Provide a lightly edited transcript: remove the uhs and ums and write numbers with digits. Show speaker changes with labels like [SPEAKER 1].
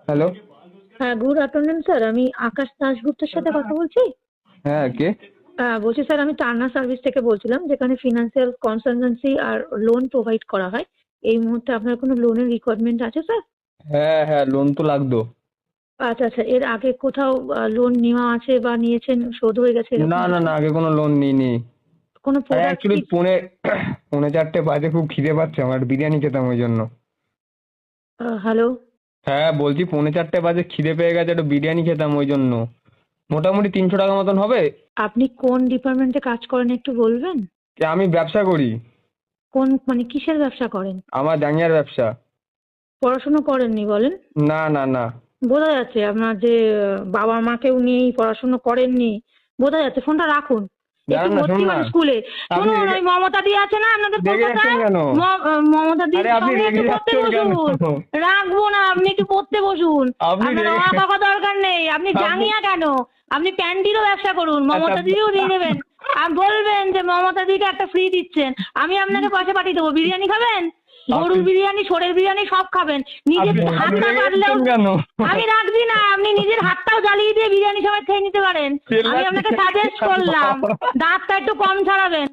[SPEAKER 1] Hello.
[SPEAKER 2] হ্যাঁ, good afternoon sir. আমি আকাশ দাশগুপ্তের সাথে কথা বলছি।
[SPEAKER 1] হ্যাঁ, কে?
[SPEAKER 2] বলছি স্যার, আমি টার্না সার্ভিস থেকে বলছিলাম, যেখানে ফিনান্সিয়াল কনসালটেন্সি আর লোন প্রোভাইড করা হয়। এই মুহূর্তে আপনার কোনো লোনের রিকোয়ারমেন্ট আছে স্যার?
[SPEAKER 1] হ্যাঁ হ্যাঁ, লোন তো লাগতো।
[SPEAKER 2] আচ্ছা আচ্ছা, এর আগে কোথাও লোন নেওয়া আছে বা নিয়েছেন, শোধ হয়ে গেছে
[SPEAKER 1] না
[SPEAKER 2] এরকম
[SPEAKER 1] না
[SPEAKER 2] কিছু?
[SPEAKER 1] না, আগে কোনো লোন নিইনি।
[SPEAKER 2] কোনো
[SPEAKER 1] আরে
[SPEAKER 2] প্রোডাক্ট
[SPEAKER 1] অ্যাকচুয়ালি
[SPEAKER 2] কি?
[SPEAKER 1] পৌনে চারটে বাজে, খুব খিদে পাচ্ছে আমার, বিরিয়ানি খেতাম ওই জন্য।
[SPEAKER 2] হ্যালো।
[SPEAKER 1] হ্যাঁ বলছি, পৌনে চারটে বাজে খিদে পেয়ে গেছে, একটু বিরিয়ানি খেতাম ওই জন্য। মোটামুটি 300 টাকা মতন হবে।
[SPEAKER 2] আপনি কোন ডিপার্টমেন্টে কাজ করেন একটু বলবেন?
[SPEAKER 1] আমি ব্যবসা করি।
[SPEAKER 2] কোন, মানে কিসের ব্যবসা করেন?
[SPEAKER 1] আমার জাঙ্গিয়ার ব্যবসা।
[SPEAKER 2] পড়াশোনা করেননি বলেন?
[SPEAKER 1] না না না।
[SPEAKER 2] বোঝা যাচ্ছে আপনার যে বাবা মাকেও নিয়েই পড়াশোনা করেননি, বোঝা যাচ্ছে। ফোনটা রাখুন, একটু
[SPEAKER 1] জানেন না,
[SPEAKER 2] ভর্তি
[SPEAKER 1] শুনুন না।
[SPEAKER 2] হন স্কুলে।
[SPEAKER 1] আপনি
[SPEAKER 2] শুনুন, ওই মমতা দি আছে না আপনাদের
[SPEAKER 1] রেগে যাচ্ছেন
[SPEAKER 2] কলকাতায়,
[SPEAKER 1] কেন?
[SPEAKER 2] মমতা দির
[SPEAKER 1] আরে আপনি
[SPEAKER 2] সঙ্গে একটু
[SPEAKER 1] রেগে
[SPEAKER 2] পড়তে
[SPEAKER 1] যাচ্ছেন কেন?
[SPEAKER 2] বসুন। রাখবো না, আপনি একটু পড়তে বসুন।
[SPEAKER 1] আপনি
[SPEAKER 2] আপনার
[SPEAKER 1] রেগে
[SPEAKER 2] অবাক হওয়ার দরকার নেই। আপনি জাঙ্গিয়া কেন, আপনি প্যান্টিরও ব্যবসা করুন,
[SPEAKER 1] আচ্ছা।
[SPEAKER 2] মমতা দিও দিয়ে দেবেন। আর বলবেন যে মমতা দিকে একটা ফ্রি দিচ্ছেন, আমি আপনাকে পয়সা পাঠিয়ে দেবো। বিরিয়ানি খাবেন? গরুর বিরিয়ানি, ছোড়ের বিরিয়ানি সব খাবেন। নিজের হাত
[SPEAKER 1] আপনি
[SPEAKER 2] না
[SPEAKER 1] রেগে
[SPEAKER 2] পারলেও
[SPEAKER 1] যাচ্ছেন কেন?
[SPEAKER 2] আমি রাখছি না, আপনি নিজের হাতটাও জ্বালিয়ে দিয়ে বিরিয়ানি সময় খেয়ে নিতে পারেন। আমি আপনাকে সাজেস্ট করলাম দাঁতটা একটু কম ছাড়াবেন।